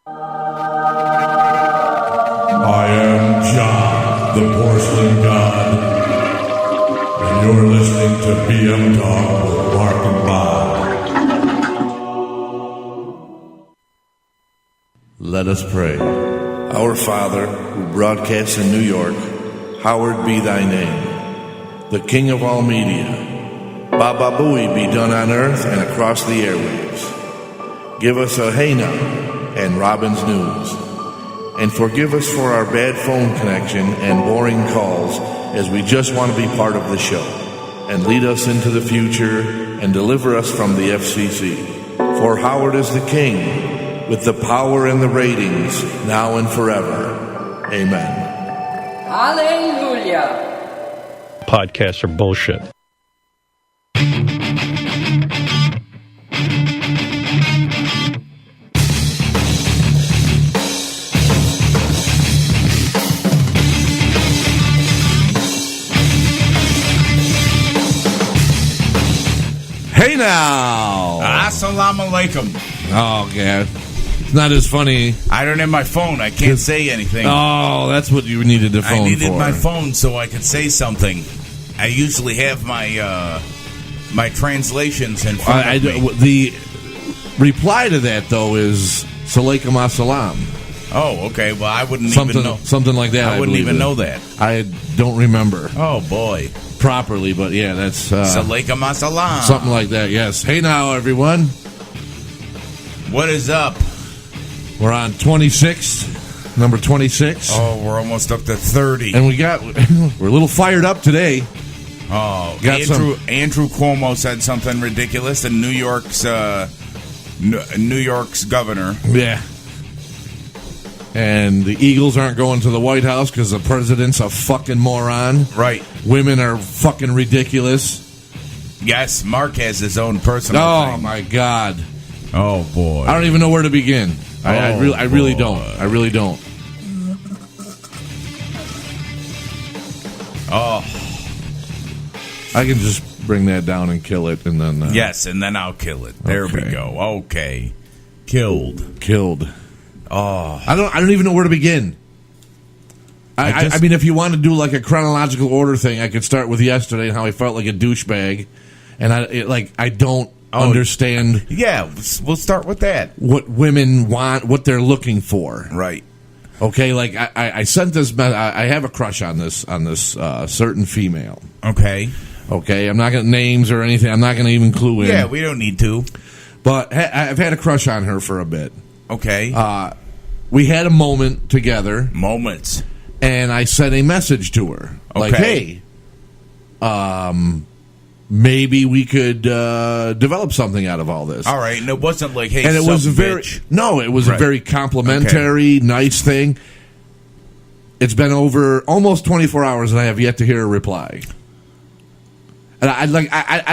I am John, the porcelain god, and you're listening to BM Talk with Marc and Bob. Let us pray. Our Father, who broadcasts in New York, hallowed be thy name. The King of all media, Baba Booey be done on earth and across the airwaves. Give us a hey now and Robin's News. And forgive us for our bad phone connection and boring calls, as we just want to be part of the show. And lead us into the future and deliver us from the FCC. For Howard is the king, with the power and the ratings, now and forever. Amen. Hallelujah. Podcasts are bullshit. Hey now! Assalamu alaikum. Oh, God. It's not as funny. I don't have my phone. I can't say anything. Oh, that's what you needed the phone for. I needed my phone so I could say something. I usually have my my translations in front of me. The reply to that, though, is Salaikum Assalam. Oh, okay. Well, I wouldn't even know. Something like that. I wouldn't even know that. I don't remember. Oh, boy. Properly, but yeah, that's Salaikum Assalam. Something like that, yes. Hey now, everyone. What is up? We're on 26, number 26. Oh, we're almost up to 30. And we're a little fired up today. Oh, Andrew Cuomo said something ridiculous, and New York's governor. Yeah. And the Eagles aren't going to the White House because the president's a fucking moron. Right. Women are fucking ridiculous. Yes, Mark has his own personal thing. Oh, my God. Oh, boy. I don't even know where to begin. I really don't. I really don't. Oh. I can just bring that down and kill it, and then... yes, and then I'll kill it. There we go. Okay. Killed. Oh. I don't even know where to begin. I mean, if you want to do like a chronological order thing, I could start with yesterday and how I felt like a douchebag, and I don't understand. Yeah, we'll start with that. What women want, what they're looking for, right? Okay, like I sent this. I have a crush on this certain female. Okay. I'm not going to names or anything. I'm not going to even clue in. Yeah, we don't need to. But I've had a crush on her for a bit. Okay. We had a moment together. Moments. And I sent a message to her. Okay. Like, hey, maybe we could develop something out of all this. All right. And it wasn't like, hey, and it was a very complimentary, nice thing. It's been over almost 24 hours and I have yet to hear a reply. And I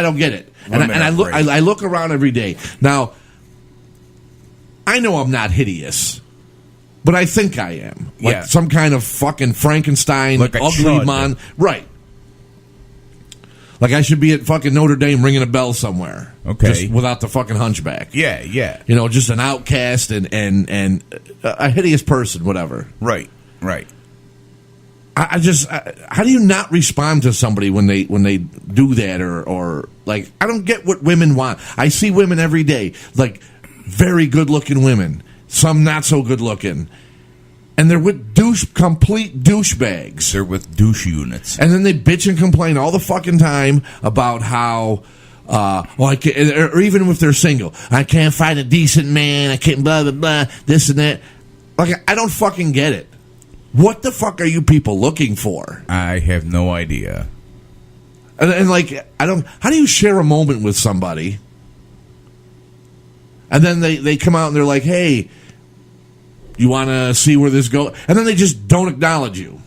don't get it. And I look around every day. Now, I know I'm not hideous, but I think I am. Like some kind of fucking Frankenstein, like ugly man. Right. Like I should be at fucking Notre Dame ringing a bell somewhere. Okay. Just without the fucking hunchback. Yeah, yeah. You know, just an outcast and a hideous person, whatever. Right. I how do you not respond to somebody when they do that or like I don't get what women want. I see women every day, like very good looking women, some not so good looking, and they're with complete douchebags. They're with douche units, and then they bitch and complain all the fucking time about how. I can't, or even if they're single, I can't find a decent man. I can't blah blah blah this and that. Like I don't fucking get it. What the fuck are you people looking for? I have no idea. And like, I don't. How do you share a moment with somebody? And then they come out and they're like, "Hey, you want to see where this goes?" And then they just don't acknowledge you.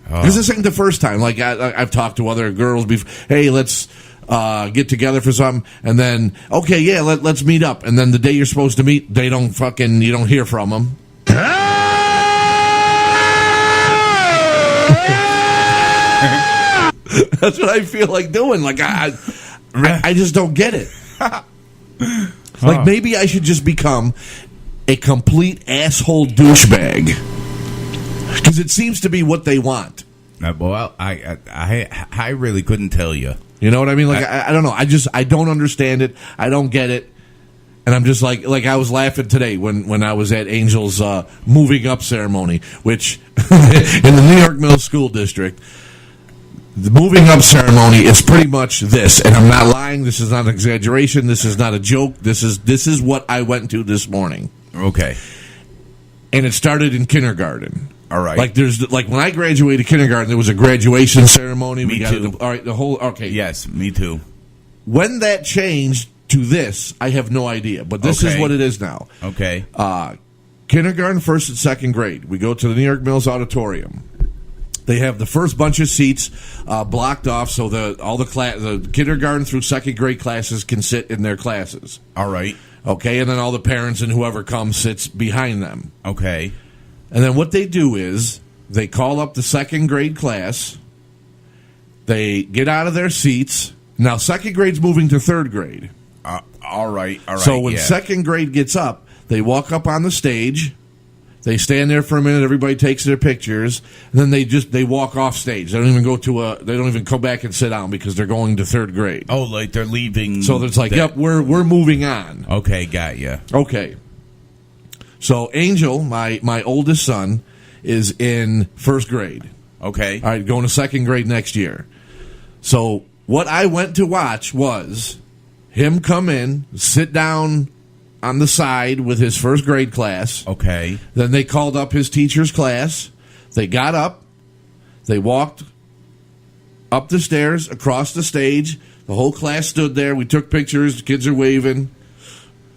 Because this ain't the first time. Like I've talked to other girls before. Hey, let's get together for something. And then okay, yeah, let's meet up. And then the day you're supposed to meet, you don't hear from them. That's what I feel like doing. Like I just don't get it. Like maybe I should just become a complete asshole douchebag. Because it seems to be what they want. Well, I really couldn't tell you. You know what I mean? Like, I don't know. I don't understand it. I don't get it. And I'm just like I was laughing today when I was at Angel's moving up ceremony, which in the New York Middle School District, the moving up ceremony is pretty much this. And I'm not lying. This is not an exaggeration. This is not a joke. This is what I went to this morning. Okay. And it started in kindergarten. All right. Like when I graduated kindergarten, there was a graduation ceremony. Me too. All right. The whole. Okay. Yes, me too. When that changed to this, I have no idea. But this is what it is now. Okay. Kindergarten, first and second grade. We go to the New York Mills Auditorium. They have the first bunch of seats blocked off so the kindergarten through second grade classes can sit in their classes. All right. Okay, and then all the parents and whoever comes sits behind them. Okay. And then what they do is they call up the second grade class. They get out of their seats. Now, second grade's moving to third grade. All right. So when second grade gets up, they walk up on the stage. They stand there for a minute. Everybody takes their pictures, and then they walk off stage. They don't even come back and sit down because they're going to third grade. Oh, like they're leaving. So it's like, yep, we're moving on. Okay, got you. Okay. So Angel, my oldest son, is in first grade. Okay. All right, going to second grade next year. So what I went to watch was him come in, sit down on the side with his first grade class. Okay. Then they called up his teacher's class. They got up. They walked up the stairs, across the stage. The whole class stood there. We took pictures. The kids are waving.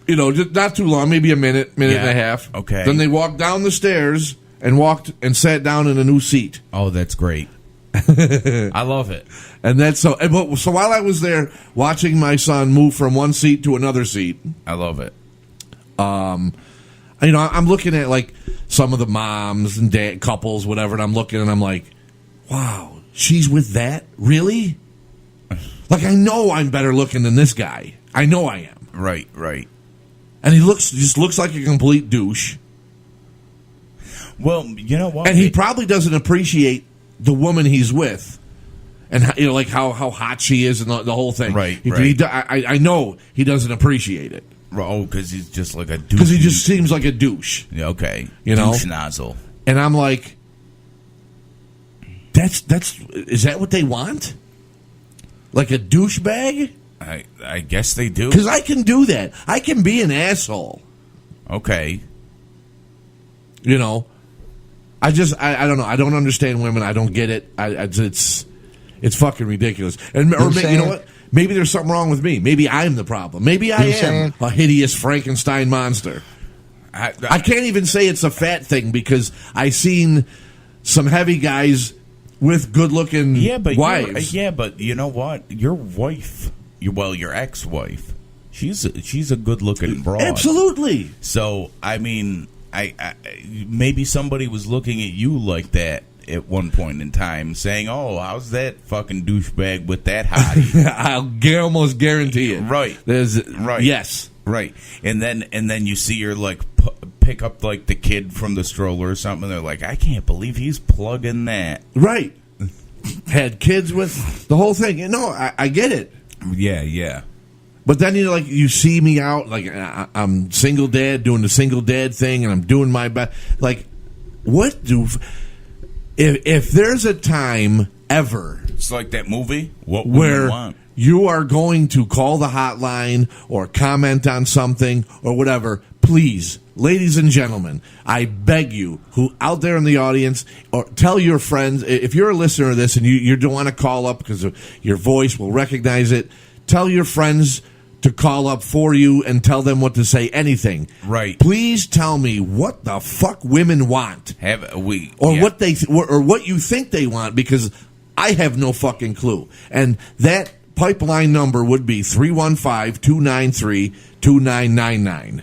You know, just not too long, maybe a minute and a half. Okay. Then they walked down the stairs and walked and sat down in a new seat. Oh, that's great. I love it. And that's so while I was there watching my son move from one seat to another seat, I love it. You know, I'm looking at like some of the moms and dad couples, whatever, and I'm looking and I'm like, wow, she's with that? Really? Like, I know I'm better looking than this guy. I know I am. Right. And he just looks like a complete douche. Well, you know what? And he probably doesn't appreciate the woman he's with. And, you know, like how hot she is and the whole thing. Right. I know he doesn't appreciate it. Oh, because he's just like a douche. Because he just seems like a douche. Yeah, okay. You know? Douche nozzle. And I'm like, is that what they want? Like a douchebag? I guess they do. Because I can do that. I can be an asshole. Okay. You know? I don't know. I don't understand women. I don't get it. It's fucking ridiculous. And or you know what? Maybe there's something wrong with me. Maybe I'm the problem. Maybe I am a hideous Frankenstein monster. I can't even say it's a fat thing because I seen some heavy guys with good-looking wives. But you know what? Your wife, your ex-wife, she's a good-looking broad. Absolutely. So I mean, I maybe somebody was looking at you like that at one point in time, saying, "Oh, how's that fucking douchebag with that hottie?" I'll almost guarantee it. Right. Right. Yes. Right. And then you see her like pick up like the kid from the stroller or something. They're like, "I can't believe he's plugging that." Right. Had kids with the whole thing. You know, I get it. Yeah. But then you see me out like I'm single dad doing the single dad thing, and I'm doing my best. Like, what do? If there's a time ever, it's like that movie. What where want? You are going to call the hotline or comment on something or whatever, please, ladies and gentlemen, I beg you, who out there in the audience, or tell your friends, if you're a listener of this and you don't want to call up because your voice will recognize it, tell your friends to call up for you and tell them what to say, anything. Right. Please tell me what the fuck women want. What they or what you think they want, because I have no fucking clue. And that pipeline number would be 315-293-2999.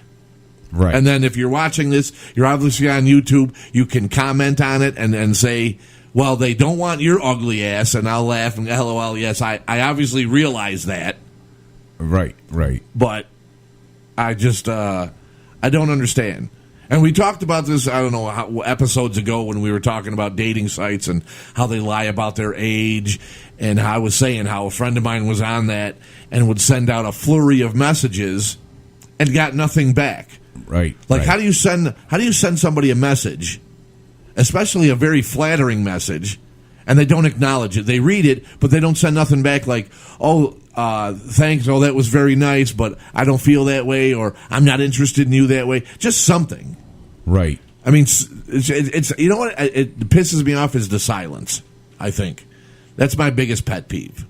Right. And then if you're watching this, you're obviously on YouTube, you can comment on it and say, well, they don't want your ugly ass, and I'll laugh and LOL, yes, I obviously realize that. Right. But I just, I I don't understand. And we talked about this, I don't know, episodes ago when we were talking about dating sites and how they lie about their age. And I was saying how a friend of mine was on that and would send out a flurry of messages and got nothing back. Right. Like, right. how do you send somebody a message, especially a very flattering message, and they don't acknowledge it? They read it, but they don't send nothing back like, oh, thanks, oh, that was very nice, but I don't feel that way, or I'm not interested in you that way. Just something. Right. I mean, it's you know what? It pisses me off is the silence, I think. That's my biggest pet peeve.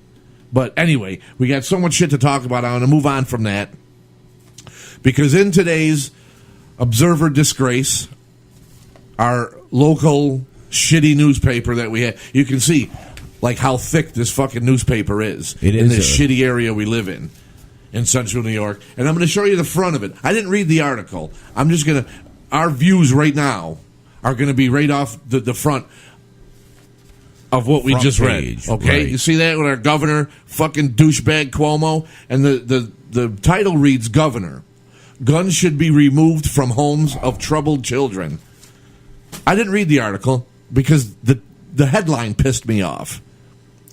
But anyway, we got so much shit to talk about. I want to move on from that. Because in today's Observer Disgrace, our local shitty newspaper that we have, you can see like how thick this fucking newspaper is in this shitty area we live in Central New York. And I'm going to show you the front of it. I didn't read the article. I'm just going to, our views right now are going to be right off the front of what we just page, read. Okay? Right. You see that with our governor, fucking douchebag Cuomo? And the title reads, Governor, guns should be removed from homes of troubled children. I didn't read the article because the headline pissed me off.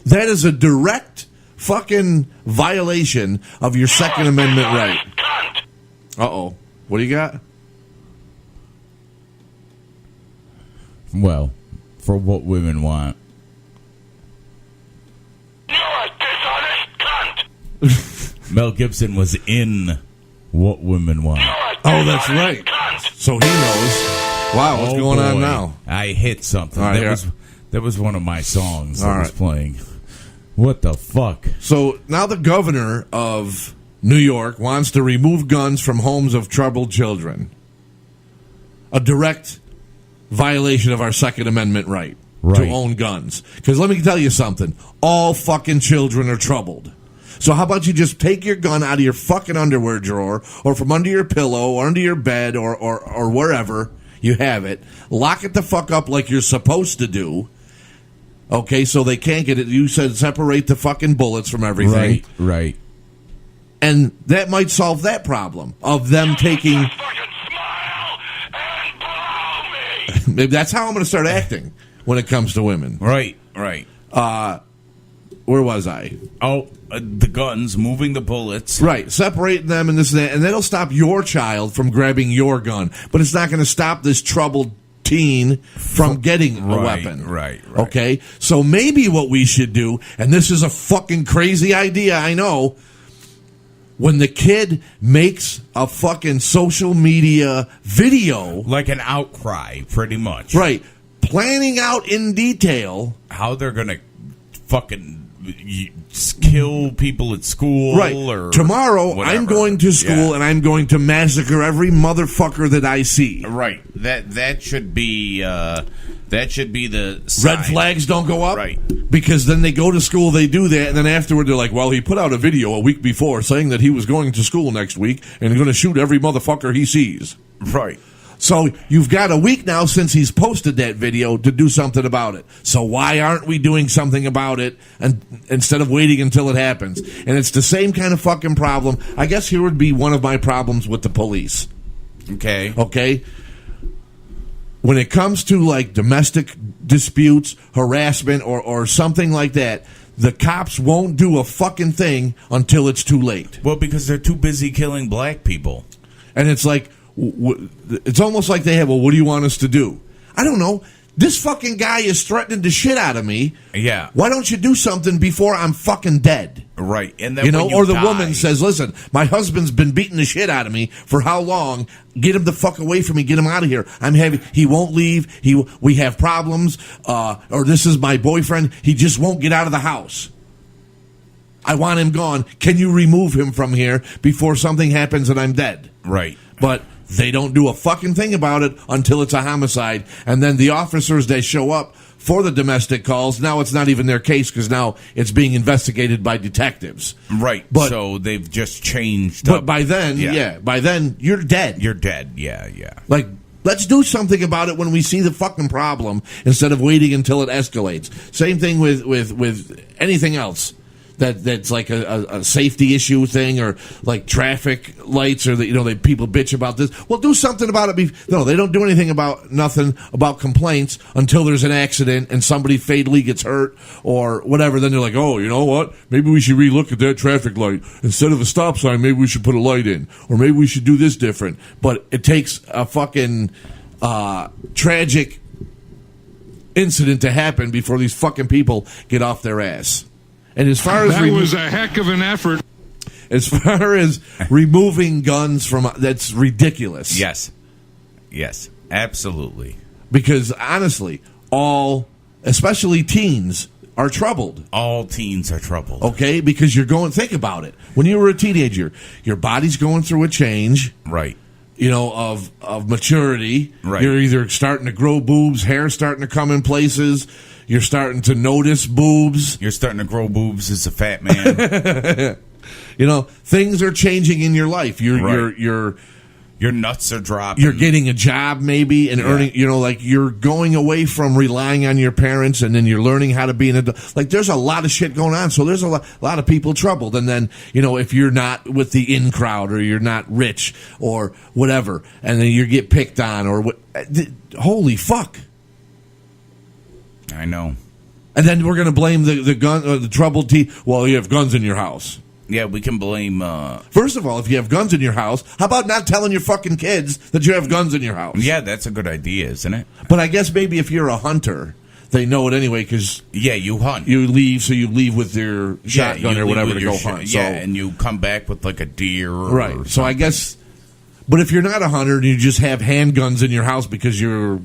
That is a direct fucking violation of your Second Amendment right. Uh-oh. What do you got? Well, for what women want. You're a dishonest cunt! Mel Gibson was in What Women Want. Oh, that's right. So he knows. Wow, what's going on now? I hit something. Right, that was one of my songs All that was right. playing. What the fuck? So now the governor of New York wants to remove guns from homes of troubled children. A direct violation of our Second Amendment right to own guns. Because let me tell you something. All fucking children are troubled. So how about you just take your gun out of your fucking underwear drawer or from under your pillow or under your bed or wherever you have it. Lock it the fuck up like you're supposed to do. Okay, so they can't get it. You said separate the fucking bullets from everything. Right. And that might solve that problem of them taking... Maybe that's how I'm going to start acting when it comes to women. Right. Where was I? Oh, the guns, moving the bullets. Right, separating them and this and that, and that'll stop your child from grabbing your gun. But it's not going to stop this troubled teen from getting a weapon. Right. Okay? So maybe what we should do, and this is a fucking crazy idea, I know, when the kid makes a fucking social media video. Like an outcry, pretty much. Right. Planning out in detail. How they're going to fucking kill people at school. Right. Or tomorrow, whatever. I'm going to school and I'm going to massacre every motherfucker that I see. Right. That should be the Red sign. flags don't go up? Right. Because then they go to school, they do that, and then afterward they're like, well, he put out a video a week before saying that he was going to school next week and going to shoot every motherfucker he sees. Right. So you've got a week now since he's posted that video to do something about it. So why aren't we doing something about it and instead of waiting until it happens? And it's the same kind of fucking problem. I guess here would be one of my problems with the police. Okay? When it comes to like domestic disputes, harassment, or something like that, the cops won't do a fucking thing until it's too late. Well, because they're too busy killing black people. And it's like, it's almost like they have, well, what do you want us to do? I don't know. This fucking guy is threatening the shit out of me. Yeah. Why don't you do something before I'm fucking dead? Right. And then or the woman says, listen, my husband's been beating the shit out of me for how long? Get him the fuck away from me. Get him out of here. He won't leave. We have problems. Or this is my boyfriend. He just won't get out of the house. I want him gone. Can you remove him from here before something happens and I'm dead? Right. But they don't do a fucking thing about it until it's a homicide. And then the officers, they show up for the domestic calls. Now it's not even their case because now it's being investigated by detectives. Right. But, so they've just changed But up. by then, by then, you're dead. You're dead. Yeah. Like, let's do something about it when we see the fucking problem instead of waiting until it escalates. Same thing with anything else that's like a safety issue thing, or like traffic lights, or people bitch about this. Well, do something about it. No, they don't do anything about complaints until there's an accident and somebody fatally gets hurt or whatever. Then they're like, oh, you know what? Maybe we should relook at that traffic light. Instead of a stop sign, maybe we should put a light in, or maybe we should do this different. But it takes a fucking tragic incident to happen before these fucking people get off their ass. And as far as that was a heck of an effort. As far as removing guns from, that's ridiculous. Yes, absolutely. Because honestly, especially teens, are troubled. All teens are troubled. Okay, because think about it. When you were a teenager, your body's going through a change. Right. Of maturity. Right. You're either starting to grow boobs, hair starting to come in places. You're starting to notice boobs. You're starting to grow boobs as a fat man. Things are changing in your life. Your nuts are dropping. You're getting a job maybe and earning, you're going away from relying on your parents, and then you're learning how to be an adult. Like, there's a lot of shit going on. So there's a lot of people troubled. And then, if you're not with the in crowd, or you're not rich or whatever, and then you get picked on holy fuck. I know. And then we're going to blame the gun, the troubled teen. Well, you have guns in your house. Yeah, we can blame... First of all, if you have guns in your house, how about not telling your fucking kids that you have guns in your house? Yeah, that's a good idea, isn't it? But I guess maybe if you're a hunter, they know it anyway, because... Yeah, you hunt. You leave with your shotgun or whatever to go hunt. Yeah, and you come back with like a deer right. or so I guess... But if you're not a hunter and you just have handguns in your house because you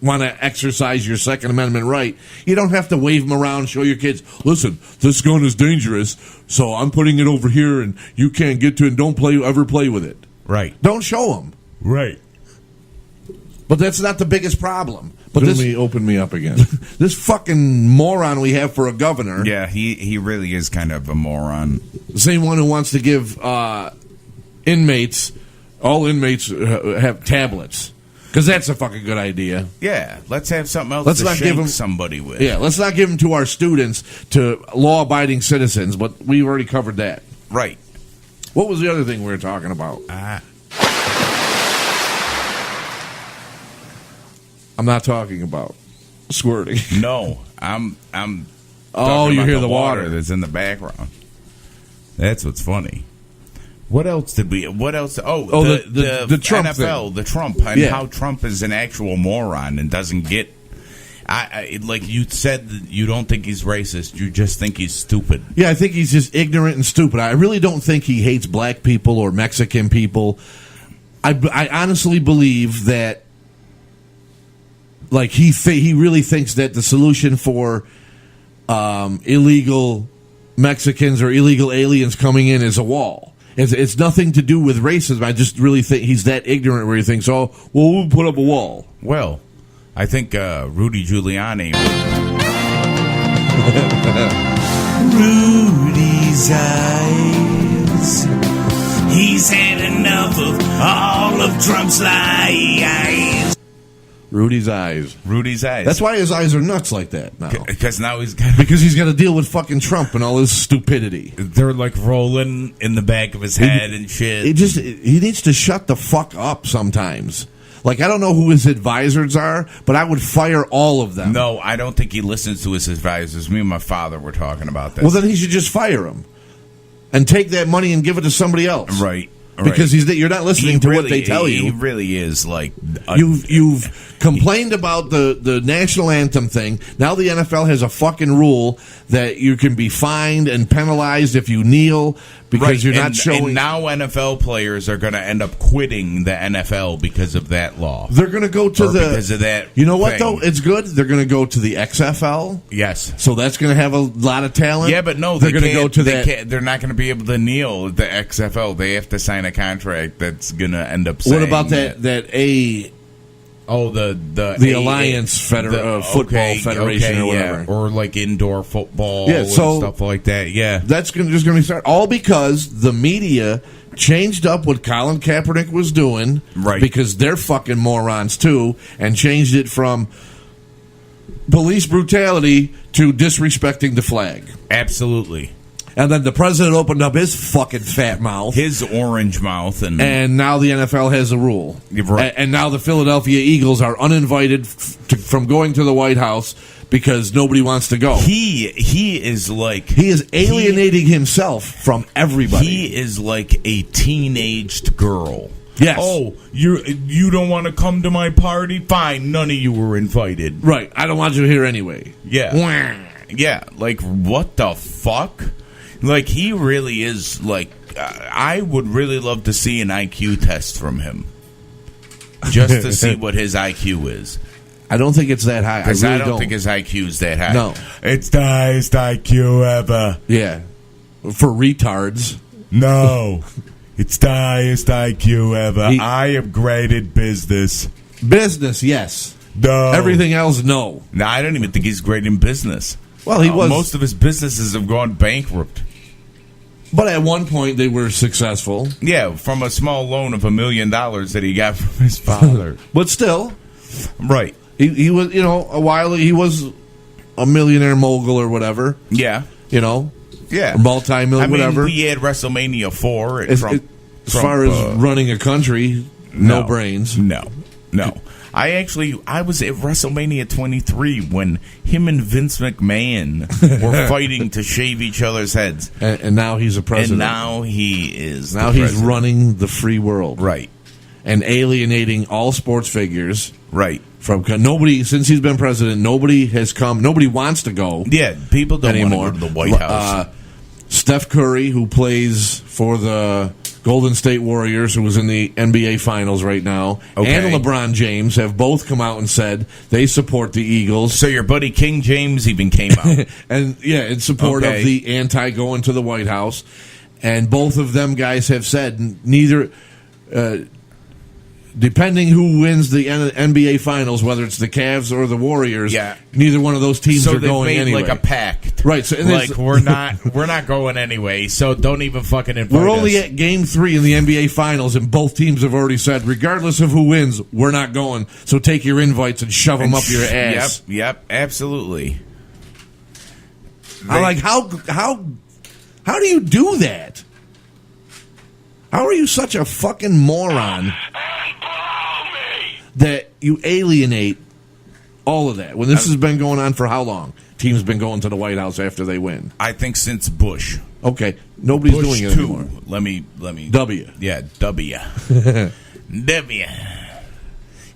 want to exercise your Second Amendment right, you don't have to wave them around, show your kids, listen, this gun is dangerous, so I'm putting it over here and you can't get to it, and don't ever play with it. Right. Don't show them. Right. But that's not the biggest problem. But Open me up again. This fucking moron we have for a governor. Yeah, he really is kind of a moron. The same one who wants to give all inmates have tablets. Because that's a fucking good idea. Yeah, let's have something else to shake somebody with. Yeah, let's not give them to our students, to law-abiding citizens, but we've already covered that. Right. What was the other thing we were talking about? I'm not talking about squirting. No, I'm oh, you hear the water that's in the background. That's what's funny. What else did we? What else? Oh, the Trump NFL, thing. The Trump, and how Trump is an actual moron and doesn't get. Like you said, you don't think he's racist. You just think he's stupid. Yeah, I think he's just ignorant and stupid. I really don't think he hates black people or Mexican people. I honestly believe that, like, he really thinks that the solution for illegal Mexicans or illegal aliens coming in is a wall. It's nothing to do with racism. I just really think he's that ignorant where he thinks, oh, well, we'll put up a wall. Well, I think Rudy Giuliani. Rudy's eyes. He's had enough of all of Trump's lies. Rudy's eyes. Rudy's eyes. That's why his eyes are nuts like that now. Because now he's got to deal with fucking Trump and all his stupidity. They're like rolling in the back of his head and shit. He needs to shut the fuck up sometimes. Like, I don't know who his advisors are, but I would fire all of them. No, I don't think he listens to his advisors. Me and my father were talking about this. Well, then he should just fire him and take that money and give it to somebody else. Right. Because you're not listening to what they tell you. He really is like... You've complained about the national anthem thing. Now the NFL has a fucking rule that you can be fined and penalized if you kneel because you're not showing... And now NFL players are going to end up quitting the NFL because of that law. They're going to go to because of that. You know what, though? It's good. They're going to go to the XFL. Yes. So that's going to have a lot of talent. Yeah, but no, they're going to go to that. They're not going to be able to kneel at the XFL. They have to sign a contract that's going to end up saying... What about that A... Oh, the Alliance Football Federation or whatever. Yeah. Or like indoor football and stuff like that. Yeah. That's just going to start. All because the media changed up what Colin Kaepernick was doing. Right. Because they're fucking morons too. And changed it from police brutality to disrespecting the flag. Absolutely. And then the president opened up his fucking fat mouth. His orange mouth. And now the NFL has a rule. Right. And now the Philadelphia Eagles are uninvited from going to the White House because nobody wants to go. He is like... He is alienating himself from everybody. He is like a teenaged girl. Yes. Oh, you don't want to come to my party? Fine, none of you were invited. Right. I don't want you here anyway. Yeah. Yeah, like, what the fuck? Like, he really is, like, I would really love to see an IQ test from him. Just to see what his IQ is. I don't think it's that high. Because I don't think his IQ is that high. No. It's the highest IQ ever. Yeah. For retards. No. It's the highest IQ ever. I am great at business. Business, yes. No. Everything else, no. No, I don't even think he's great in business. Well, he was. Most of his businesses have gone bankrupt. But at one point, they were successful. Yeah, from a small loan of $1 million that he got from his father. But still. Right. He was, a while, he was a millionaire mogul or whatever. Yeah. Yeah. Or multi-million, whatever. We had WrestleMania 4 at as far as running a country, no brains. No. I was at WrestleMania 23 when him and Vince McMahon were fighting to shave each other's heads. And now he's a president. And now he is Now he's running the free world. Right. And alienating all sports figures. Right. From nobody, since he's been president, nobody has come. Nobody wants to go. Yeah, people don't anymore. want to go to the White House. Steph Curry, who plays for the Golden State Warriors, who was in the NBA Finals right now, and LeBron James have both come out and said they support the Eagles. So your buddy King James even came out. And, in support of the anti-going to the White House. And both of them guys have said neither... depending who wins the NBA Finals, whether it's the Cavs or the Warriors, neither one of those teams are going made anyway. Like a pact, right? So we're not going anyway. So don't even fucking invite us. We're only at Game 3 in the NBA Finals, and both teams have already said, regardless of who wins, we're not going. So take your invites and shove them up your ass. Yep, absolutely. I'm like, how do you do that? How are you such a fucking moron that you alienate all of that? When this has been going on for how long? Teams been going to the White House after they win. I think since Bush. Okay, nobody's Bush doing it anymore. Let me. W. Yeah, W. W.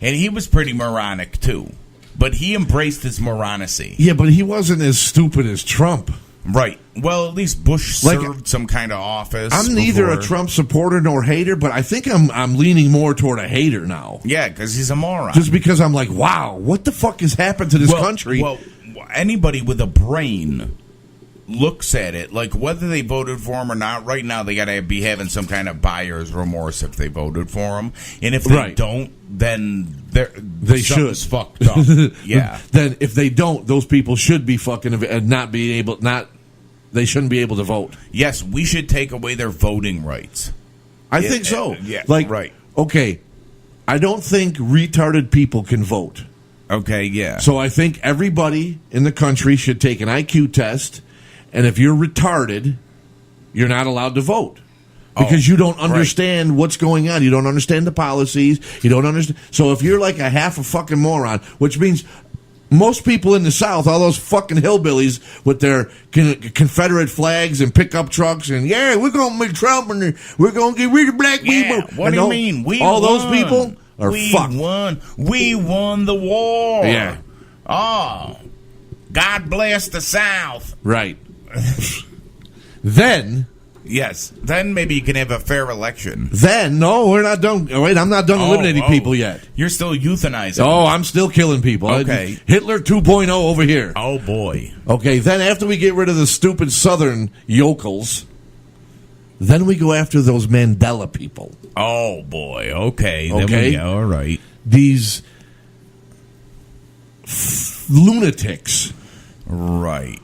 And he was pretty moronic too, but he embraced his moronacy. Yeah, but he wasn't as stupid as Trump. Right. Well, at least Bush served some kind of office. I'm neither a Trump supporter nor hater, but I think I'm leaning more toward a hater now. Yeah, because he's a moron. Just because I'm like, wow, what the fuck has happened to this country? Well, anybody with a brain looks at it, like whether they voted for him or not. Right now, they got to be having some kind of buyer's remorse if they voted for him, and if they don't, then they should fucked up. Yeah. Then if they don't, those people should be fucking and they shouldn't be able to vote. Yes, we should take away their voting rights. I think so. Yeah. Right. Okay. I don't think retarded people can vote. Okay. Yeah. So I think everybody in the country should take an IQ test. And if you're retarded, you're not allowed to vote because you don't understand what's going on. You don't understand the policies. You don't understand. So if you're like a half a fucking moron, which means most people in the South, all those fucking hillbillies with their Confederate flags and pickup trucks and, we're going to make Trump and we're going to get rid of black people. What do you mean? Those people are fucked. We won the war. Yeah. Oh, God bless the South. Right. Then maybe you can have a fair election. No, we're not done. Wait, I'm not done eliminating people yet. You're still euthanizing. Oh, I'm still killing people. Okay. Hitler 2.0 over here. Oh, boy. Okay, then after we get rid of the stupid Southern yokels, then we go after those Mandela people. Oh, boy. Okay. Then we go. All right. These lunatics. Right.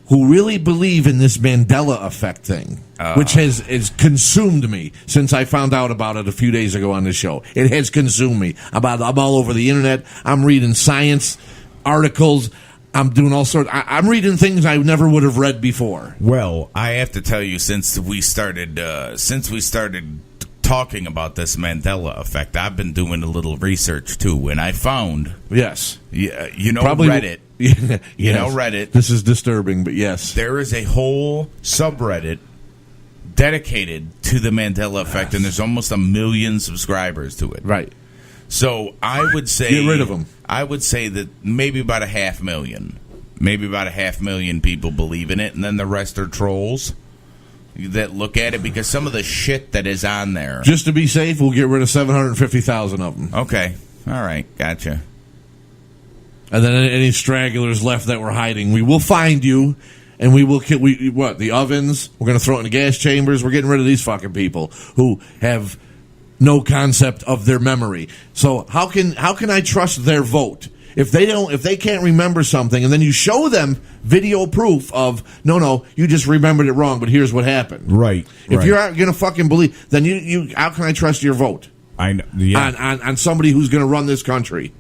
Who really believe in this Mandela effect thing, which has consumed me since I found out about it a few days ago on this show. It has consumed me. I'm all over the internet. I'm reading science articles. I'm doing all sorts. I'm reading things I never would have read before. Well, I have to tell you, since we started talking about this Mandela effect, I've been doing a little research too, and I found Yes, Probably, Reddit. Yes. You know Reddit. This is disturbing, but yes, There is a whole subreddit dedicated to the Mandela effect, and there's almost 1 million subscribers to it. right. So I would say Get rid of them. I would say that maybe about 500,000, maybe about 500,000 people believe in it, and then the rest are trolls that look at it because some of the shit that is on there. Just to be safe, we'll get rid of 750,000 of them, Okay, all right, gotcha. and then any stragglers left that were hiding, we will find you, and we will kill. The ovens? We're going to throw it in the gas chambers. We're getting rid of these fucking people who have no concept of their memory. So how can I trust their vote if they can't remember something, and then you show them video proof of no, you just remembered it wrong, but here's what happened. Right. If you're not going to fucking believe, then you how can I trust your vote I know. Yeah. on somebody who's going to run this country?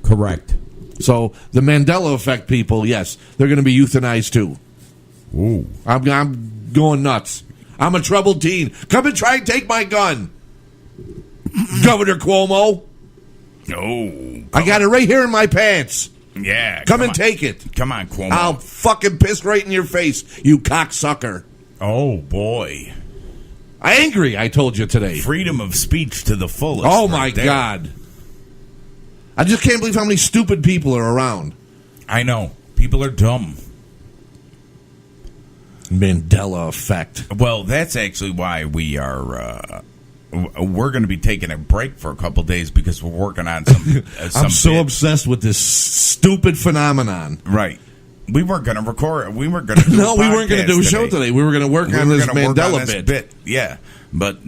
Correct. So the Mandela effect people, yes, they're going to be euthanized too. Ooh. I'm going nuts. I'm a troubled teen. Come and try and take my gun, Governor Cuomo. Oh. I got it right here in my pants. Yeah. Come and on. take it. Come on, Cuomo. I'll fucking piss right in your face, you cocksucker. Oh boy. Angry, I told you today. Freedom of speech to the fullest. Oh right my there. God. I just can't believe how many stupid people are around. I know. People are dumb. Mandela effect. Well, that's actually why we are. We're going to be taking a break for a couple days because we're working on some. I'm so bit. obsessed with this stupid phenomenon. Right. We weren't going to record. We weren't going to. No, we weren't going to do a show today. We were going to work on this Mandela bit. Yeah. But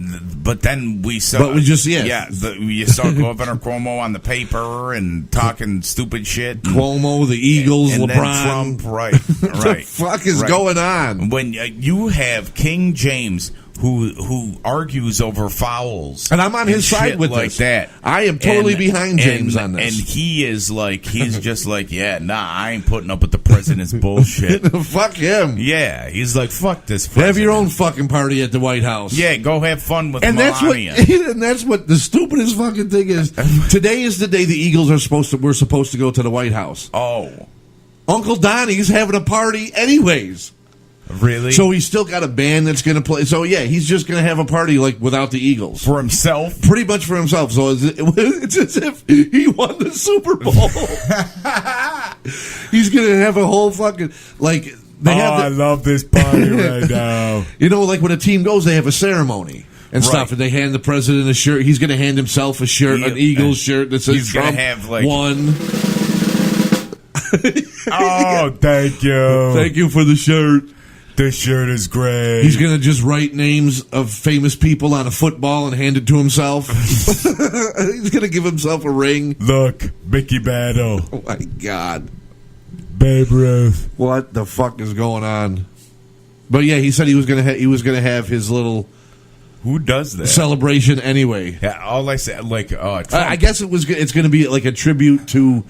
then we saw. But we just you saw Governor Cuomo on the paper and talking stupid shit. Cuomo, the Eagles, and LeBron, then Trump, right? What the fuck is going on? When you have King James who argues over fouls, and I'm on his side shit with like this. that. I am totally behind James on this, and he's just like, yeah, nah, I ain't putting up with the president's bullshit. Fuck him. Yeah, he's like, fuck this president. Have your own fucking party at the White House. Yeah, go have fun with Melania. And that's what the stupidest fucking thing is. Today is the day the Eagles we're supposed to go to the White House. Oh, Uncle Donnie's having a party anyways. Really? So he's still got a band that's going to play. So yeah, he's just going to have a party like without the Eagles for himself. Pretty much for himself. So it's as if he won the Super Bowl. He's going to have a whole fucking like. I love this party right now. You know, like when a team goes, they have a ceremony and stuff, and they hand the president a shirt. He's going to hand himself a shirt, an Eagles shirt that says he's Trump have, like, won. Oh, thank you. Thank you for the shirt. This shirt is great. He's going to just write names of famous people on a football and hand it to himself. He's going to give himself a ring. Look, Mickey Mantle. Oh, my God. Babe Ruth. What the fuck is going on? But, yeah, he said he was going to have his little... Who does that? Celebration anyway. Yeah, all I said, like... I guess it's going to be like a tribute to...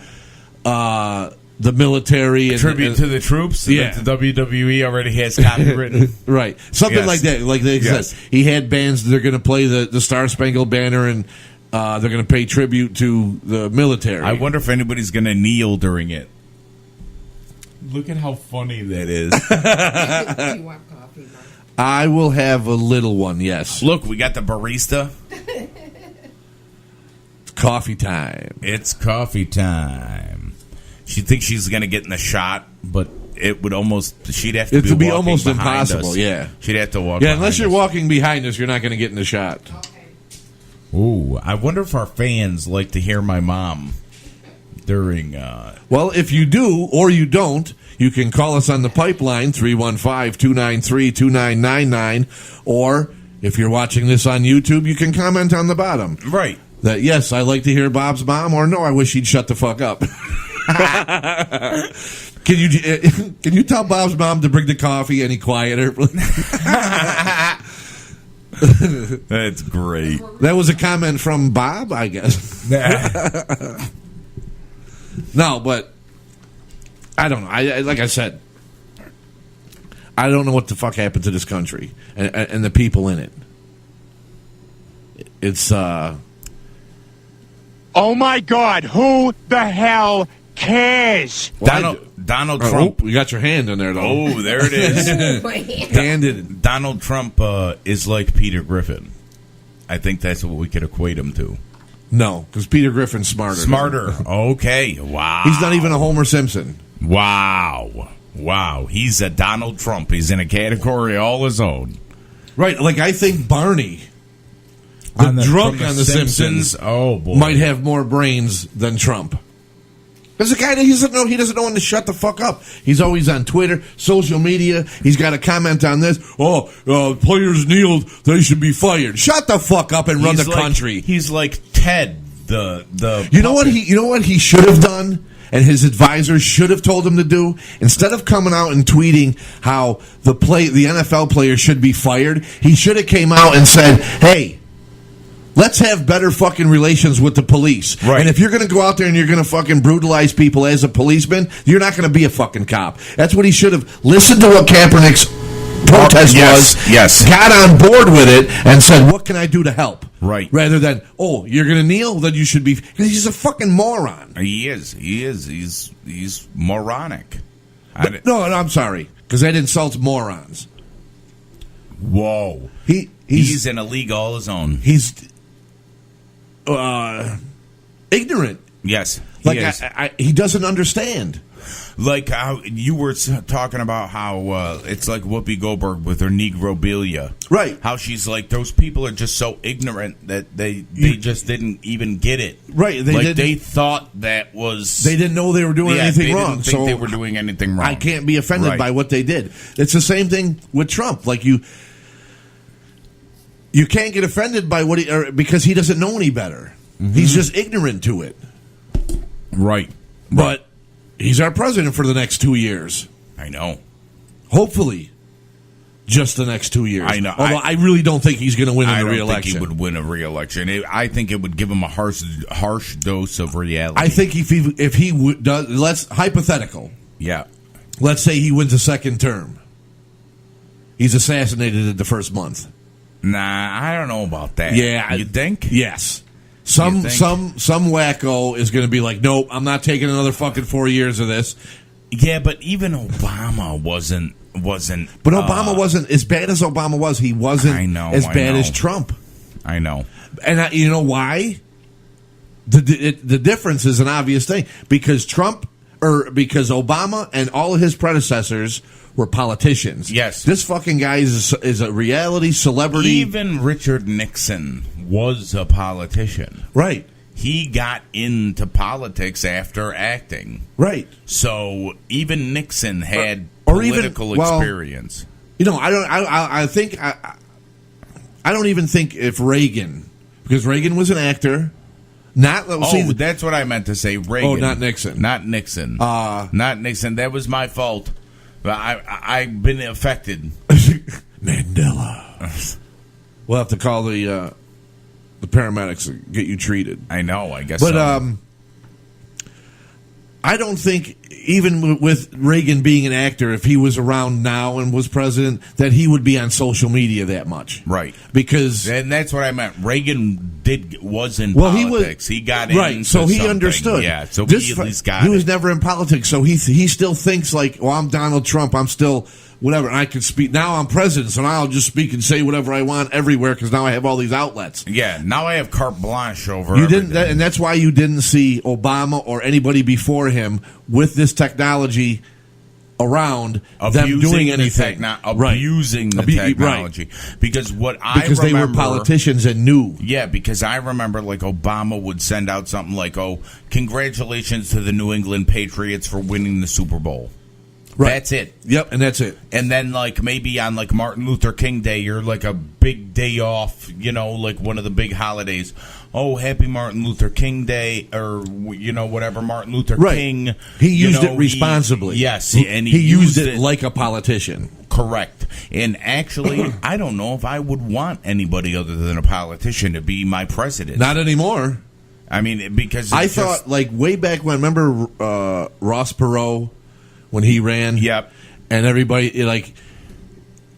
the military and tribute to the troops. Yeah, that the WWE already has copywritten. Right, something like that. Like they said, he had bands that are going to play the Star Spangled Banner, and they're going to pay tribute to the military. I wonder if anybody's going to kneel during it. Look at how funny that is. Do you want coffee, Mark? I will have a little one. Yes. Look, we got the barista. It's coffee time. It's coffee time. She thinks she's going to get in the shot, but it would she'd have to be almost behind impossible. us. Yeah. She'd have to walk. Yeah, unless you're walking behind us, you're not going to get in the shot. Okay. Ooh, I wonder if our fans like to hear my mom during. Well, if you do or you don't, you can call us on the pipeline 315-293-2999, or if you're watching this on YouTube, you can comment on the bottom. Right. That yes, I like to hear Bob's mom, or no, I wish he'd shut the fuck up. Can you tell Bob's mom to bring the coffee any quieter? That's great. That was a comment from Bob, I guess. No, but I don't know. I like I said, I don't know what the fuck happened to this country and the people in it. It's Oh my God! Who the hell cares? Donald Trump. You got your hand in there, though. Oh, there it is. Handed. Donald Trump is like Peter Griffin. I think that's what we could equate him to. No, because Peter Griffin's smarter. Smarter. Okay. Wow. He's not even a Homer Simpson. Wow. He's a Donald Trump. He's in a category all his own. Right. Like, I think Barney, the drunk on The Simpsons, oh boy, might have more brains than Trump. There's a guy that he doesn't know when to shut the fuck up. He's always on Twitter, social media. He's got a comment on this. Players kneeled. They should be fired. Shut the fuck up and run the country. He's like Ted, the. You know what he should have done, and his advisors should have told him to do. Instead of coming out and tweeting how the NFL players should be fired, he should have came out and said, "Hey, let's have better fucking relations with the police. Right. And if you're going to go out there and you're going to fucking brutalize people as a policeman, you're not going to be a fucking cop." That's what he should have listened to what Kaepernick's protest was. Yes. Got on board with it and said, "What can I do to help?" Right. Rather than, "Oh, you're going to kneel? Then you should be." Because he's a fucking moron. He is. He's moronic. No, I'm sorry. Because that insults morons. Whoa. He's in a league all his own. He's ignorant. Yes, he doesn't understand. Like how you were talking about how it's like Whoopi Goldberg with her Negrobilia. Right. How she's like, those people are just so ignorant that they just didn't even get it. Right. They thought that was... They didn't know they were doing anything wrong. Didn't think they were doing anything wrong. I can't be offended by what they did. It's the same thing with Trump. Like you can't get offended by what because he doesn't know any better. Mm-hmm. He's just ignorant to it. Right. But he's our president for the next 2 years. I know. Hopefully, just the next 2 years. I know. Although I really don't think he's going to win in a re-election. I don't think he would win a re-election. I think it would give him a harsh dose of reality. I think if he does, let's hypothetical. Yeah. Let's say he wins a second term. He's assassinated in the first month. Nah, I don't know about that. Yeah, you think? Yes. Some wacko is going to be like, "Nope, I'm not taking another fucking 4 years of this." Yeah, but even Obama wasn't. But Obama wasn't as bad as Obama was. He wasn't as bad as Trump. I know. And you know why? The difference is an obvious thing because because Obama and all of his predecessors were politicians. Yes. This fucking guy is a reality celebrity. Even Richard Nixon was a politician. Right. He got into politics after acting. Right. So even Nixon had political experience. You know, I don't even think if Reagan, because Reagan was an actor. That's what I meant to say. Reagan. Oh, not Nixon. Not Nixon. Not Nixon. That was my fault. But I've been affected. Mandela. We'll have to call the paramedics and get you treated. I know. I guess. But so. I don't think even with Reagan being an actor, if he was around now and was president, that he would be on social media that much. Right. And that's what I meant. Reagan was in politics. He got in. So he something. understood. Yeah. So he at least got He was never in politics, so he still thinks like, "Well, I'm Donald Trump. I'm still whatever. And I can speak now. I'm president, so now I'll just speak and say whatever I want everywhere because now I have all these outlets." Yeah. Now I have carte blanche over. You didn't, and that's why you didn't see Obama or anybody before him with this technology around them doing anything. Abusing the technology. Right. Because they were politicians and knew. Yeah, because I remember like Obama would send out something like, "Oh, congratulations to the New England Patriots for winning the Super Bowl." Right. That's it. Yep, and that's it. And then, like, maybe on, like, Martin Luther King Day, you're, like, a big day off, you know, like one of the big holidays. Oh, happy Martin Luther King Day, or, you know, whatever, Martin Luther King. He used it responsibly. Yes, and he used it like a politician. Correct. And actually, I don't know if I would want anybody other than a politician to be my president. Not anymore. I mean, because I thought, like, way back when, remember Ross Perot? when he ran. Yep. And everybody, like,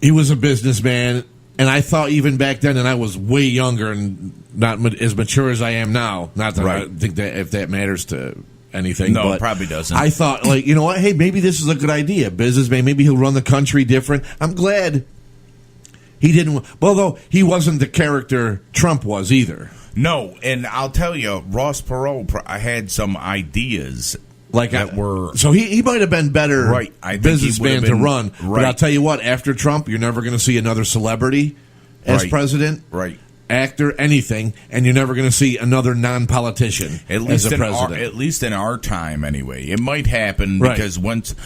he was a businessman. And I thought even back then, and I was way younger and not as mature as I am now. Not that I think that if that matters to anything. No, but it probably doesn't. I thought, like, you know what? Hey, maybe this is a good idea. Businessman, maybe he'll run the country different. I'm glad he didn't. Well, though, he wasn't the character Trump was either. No, and I'll tell you, Ross Perot had some ideas. Like that were so he might have been better businessman to run. Right. But I'll tell you what, after Trump, you're never going to see another celebrity as president. Right. Actor, anything, and you're never going to see another non-politician as a president. At least in our time, anyway. It might happen because once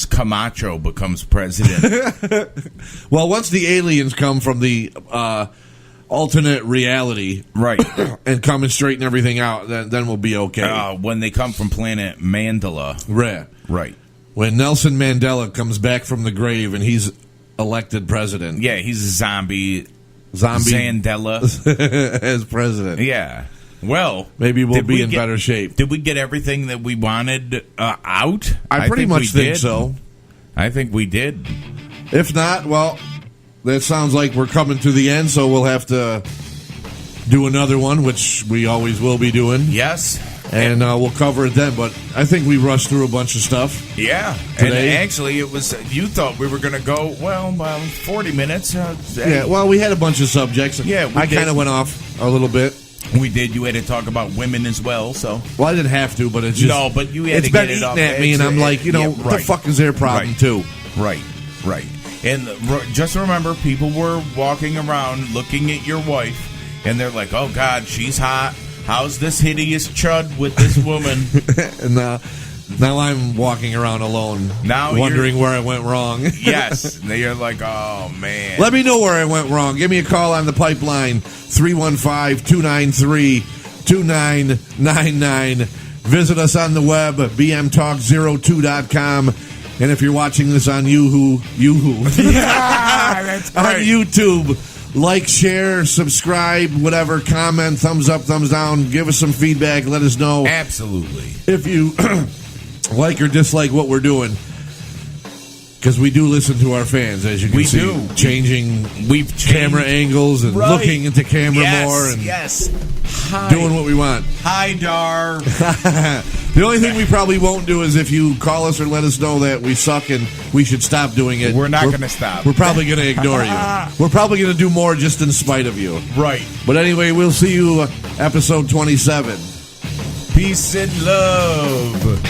Camacho becomes president. Well, once the aliens come from the alternate reality, and come and straighten everything out, then we'll be okay. When they come from planet Mandela. Right. When Nelson Mandela comes back from the grave and he's elected president. Yeah, he's a zombie Zandela as president. Yeah. Well, maybe we'll be in better shape. Did we get everything that we wanted out? I pretty much think so. I think we did. If not, well, that sounds like we're coming to the end, so we'll have to do another one, which we always will be doing. Yes. And we'll cover it then, but I think we rushed through a bunch of stuff. Yeah. Today. And actually, it was you thought we were going to go, well, 40 minutes. Yeah, well, we had a bunch of subjects. Yeah, I kind of went off a little bit. We did. You had to talk about women as well, so. Well, I didn't have to, but it's just. No, but you had to get it eating off. at me, and I'm like, what the fuck is their problem, too? Right. And just remember, people were walking around looking at your wife, and they're like, oh, God, she's hot. How's this hideous chud with this woman? And now I'm walking around alone, wondering where I went wrong. Yes. You're like, oh, man. Let me know where I went wrong. Give me a call on the pipeline, 315-293-2999. Visit us on the web, bmtalk02.com. And if you're watching this on Yoo-hoo. That's on YouTube, like, share, subscribe, whatever, comment, thumbs up, thumbs down. Give us some feedback. Let us know. Absolutely. If you like or dislike what we're doing. Because we do listen to our fans, as you can see. We do. We've changed camera angles and looking into camera more. And doing what we want. Hi, Dar. The only thing we probably won't do is if you call us or let us know that we suck and we should stop doing it. We're not going to stop. We're probably going to ignore you. We're probably going to do more just in spite of you. Right. But anyway, we'll see you episode 27. Peace and love.